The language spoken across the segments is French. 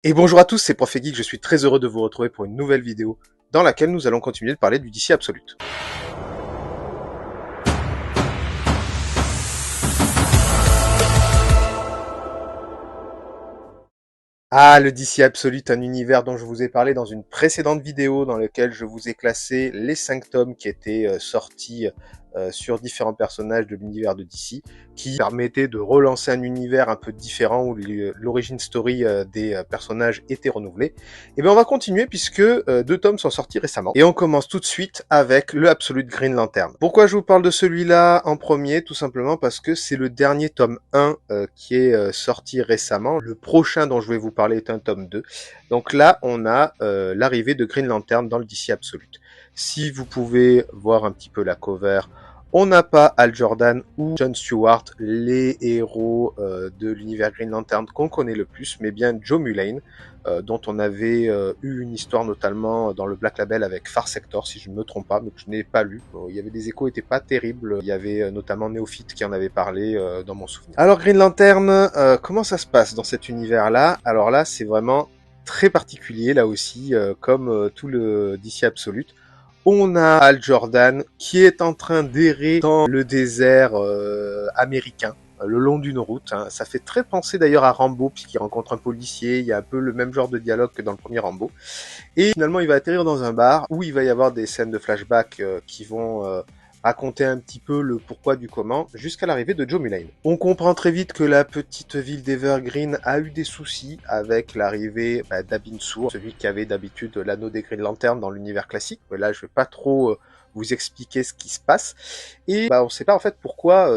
Et bonjour à tous, c'est Prof Geek, je suis très heureux de vous retrouver pour une nouvelle vidéo dans laquelle nous allons continuer de parler du DC Absolute. Ah, le DC Absolute, un univers dont je vous ai parlé dans une précédente vidéo dans laquelle je vous ai classé les 5 tomes qui étaient sortis sur différents personnages de l'univers de DC, qui permettaient de relancer un univers un peu différent où l'origin story des personnages était renouvelée. Et bien on va continuer puisque 2 tomes sont sortis récemment. Et on commence tout de suite avec le Absolute Green Lantern. Pourquoi je vous parle de celui-là en premier? Tout simplement parce que c'est le dernier tome 1 qui est sorti récemment. Le prochain dont je vais vous parler est un tome 2. Donc là, on a l'arrivée de Green Lantern dans le DC Absolute. Si vous pouvez voir un petit peu la cover, on n'a pas Hal Jordan ou John Stewart, les héros de l'univers Green Lantern qu'on connaît le plus, mais bien Joe Mulane, dont on avait eu une histoire notamment dans le Black Label avec Far Sector, si je ne me trompe pas, mais que je n'ai pas lu. Il y avait des échos, étaient pas terribles. Il y avait notamment Néophyte qui en avait parlé dans mon souvenir. Alors Green Lantern, comment ça se passe dans cet univers-là? Alors là, c'est vraiment très particulier, là aussi, comme tout le DC Absolute. On a Hal Jordan qui est en train d'errer dans le désert américain, le long d'une route. Hein. Ça fait très penser d'ailleurs à Rambo, puisqu'il rencontre un policier. Il y a un peu le même genre de dialogue que dans le premier Rambo. Et finalement, il va atterrir dans un bar où il va y avoir des scènes de flashback qui vont raconter un petit peu le pourquoi du comment jusqu'à l'arrivée de Joe Mulane. On comprend très vite que la petite ville d'Evergreen a eu des soucis avec l'arrivée d'Abin Sur, celui qui avait d'habitude l'anneau des Green Lantern dans l'univers classique. Mais là, je vais pas trop vous expliquer ce qui se passe. Et on sait pas en fait pourquoi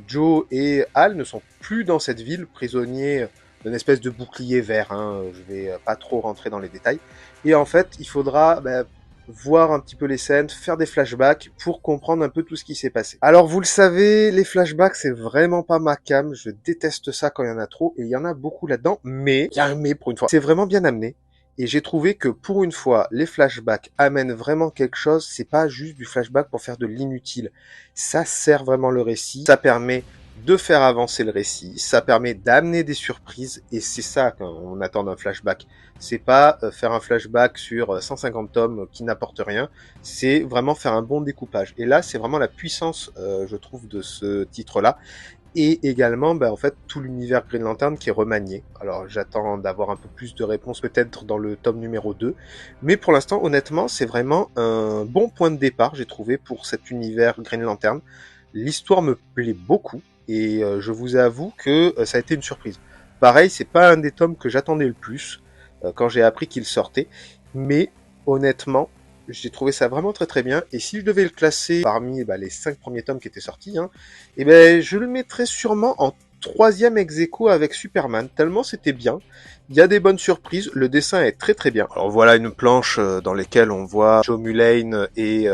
Joe et Hal ne sont plus dans cette ville, prisonniers d'une espèce de bouclier vert. Hein. Je vais pas trop rentrer dans les détails. Et en fait, il faudra voir un petit peu les scènes, faire des flashbacks pour comprendre un peu tout ce qui s'est passé. Alors vous le savez, les flashbacks c'est vraiment pas ma cam, je déteste ça quand il y en a trop, et il y en a beaucoup là-dedans, mais, il y a un mais pour une fois, c'est vraiment bien amené, et j'ai trouvé que pour une fois, les flashbacks amènent vraiment quelque chose, c'est pas juste du flashback pour faire de l'inutile, ça sert vraiment le récit, ça permet de faire avancer le récit, ça permet d'amener des surprises, et c'est ça qu'on attend d'un flashback. C'est pas faire un flashback sur 150 tomes qui n'apporte rien, c'est vraiment faire un bon découpage. Et là, c'est vraiment la puissance, je trouve, de ce titre-là. Et également, en fait, tout l'univers Green Lantern qui est remanié. Alors, j'attends d'avoir un peu plus de réponses peut-être dans le tome numéro 2. Mais pour l'instant, honnêtement, c'est vraiment un bon point de départ, j'ai trouvé, pour cet univers Green Lantern. L'histoire me plaît beaucoup. Et je vous avoue que ça a été une surprise. Pareil, c'est pas un des tomes que j'attendais le plus quand j'ai appris qu'il sortait, mais honnêtement, j'ai trouvé ça vraiment très très bien. Et si je devais le classer parmi les 5 premiers tomes qui étaient sortis, hein, je le mettrais sûrement en troisième ex-aequo avec Superman, tellement c'était bien. Il y a des bonnes surprises, le dessin est très très bien. Alors voilà une planche dans laquelle on voit Joe Mulane et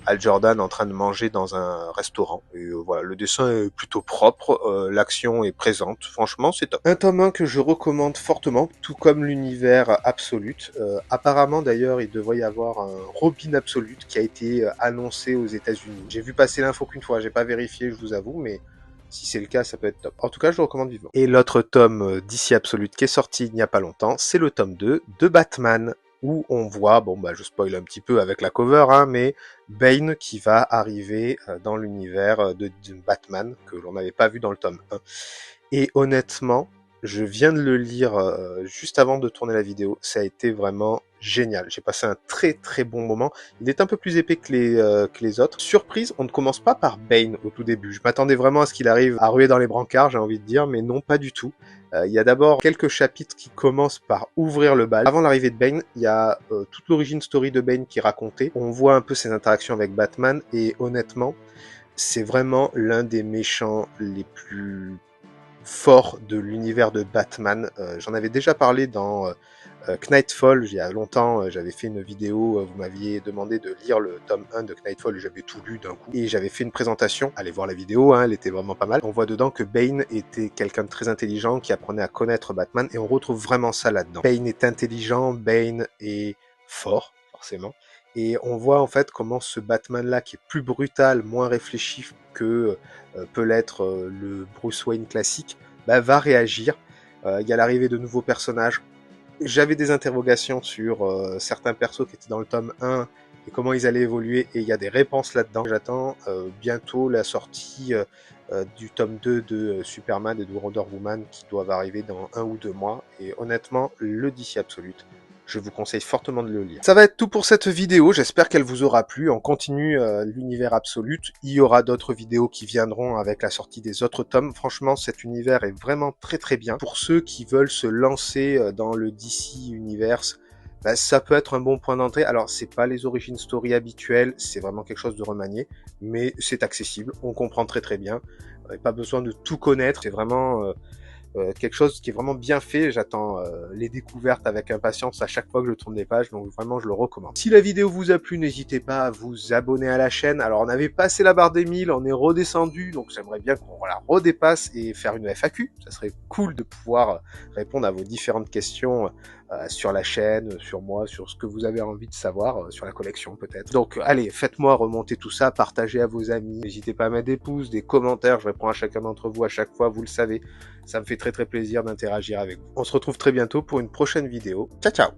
Hal Jordan en train de manger dans un restaurant. Et voilà, le dessin est plutôt propre, l'action est présente, franchement c'est top. Un tome 1 que je recommande fortement, tout comme l'univers Absolute. Apparemment d'ailleurs il devrait y avoir un Robin Absolute qui a été annoncé aux États-Unis. J'ai vu passer l'info qu'une fois, j'ai pas vérifié je vous avoue, mais si c'est le cas, ça peut être top. En tout cas, je le recommande vivement. Et l'autre tome DC Absolute qui est sorti il n'y a pas longtemps, c'est le tome 2 de Batman, où on voit, je spoil un petit peu avec la cover, hein, mais Bane qui va arriver dans l'univers de Batman, que l'on n'avait pas vu dans le tome 1. Et honnêtement, je viens de le lire juste avant de tourner la vidéo, ça a été vraiment génial. J'ai passé un très très bon moment. Il est un peu plus épais que les autres. Surprise, on ne commence pas par Bane au tout début. Je m'attendais vraiment à ce qu'il arrive à ruer dans les brancards, j'ai envie de dire, mais non, pas du tout. Il y a d'abord quelques chapitres qui commencent par ouvrir le bal. Avant l'arrivée de Bane, il y a toute l'origine story de Bane qui est racontée. On voit un peu ses interactions avec Batman, et honnêtement, c'est vraiment l'un des méchants les plus forts de l'univers de Batman. J'en avais déjà parlé dans Knightfall, il y a longtemps, j'avais fait une vidéo, vous m'aviez demandé de lire le tome 1 de Knightfall, j'avais tout lu d'un coup, et j'avais fait une présentation, allez voir la vidéo, hein, elle était vraiment pas mal. On voit dedans que Bane était quelqu'un de très intelligent qui apprenait à connaître Batman, et on retrouve vraiment ça là-dedans. Bane est intelligent, Bane est fort, forcément, et on voit en fait comment ce Batman-là, qui est plus brutal, moins réfléchi que peut l'être le Bruce Wayne classique, va réagir. Il y a l'arrivée de nouveaux personnages. J'avais des interrogations sur certains persos qui étaient dans le tome 1 et comment ils allaient évoluer, et il y a des réponses là-dedans. J'attends bientôt la sortie du tome 2 de Superman et de Wonder Woman qui doivent arriver dans 1 ou 2 mois, et honnêtement, le DC Absolute, je vous conseille fortement de le lire. Ça va être tout pour cette vidéo, j'espère qu'elle vous aura plu. On continue l'univers Absolute, il y aura d'autres vidéos qui viendront avec la sortie des autres tomes. Franchement, cet univers est vraiment très très bien. Pour ceux qui veulent se lancer dans le DC Universe, bah, ça peut être un bon point d'entrée. Alors, c'est pas les origin story habituelles, c'est vraiment quelque chose de remanié, mais c'est accessible, on comprend très très bien. Pas besoin de tout connaître, c'est vraiment quelque chose qui est vraiment bien fait. J'attends les découvertes avec impatience à chaque fois que je tourne des pages, donc vraiment je le recommande. Si la vidéo vous a plu, n'hésitez pas à vous abonner à la chaîne. Alors on avait passé la barre des 1000, on est redescendu, donc j'aimerais bien qu'on la redépasse et faire une FAQ. Ça serait cool de pouvoir répondre à vos différentes questions sur la chaîne, sur moi, sur ce que vous avez envie de savoir, sur la collection peut-être. Donc allez, faites-moi remonter tout ça, partagez à vos amis, n'hésitez pas à mettre des pouces, des commentaires, je réponds à chacun d'entre vous à chaque fois, vous le savez, ça me fait très très plaisir d'interagir avec vous. On se retrouve très bientôt pour une prochaine vidéo. Ciao ciao.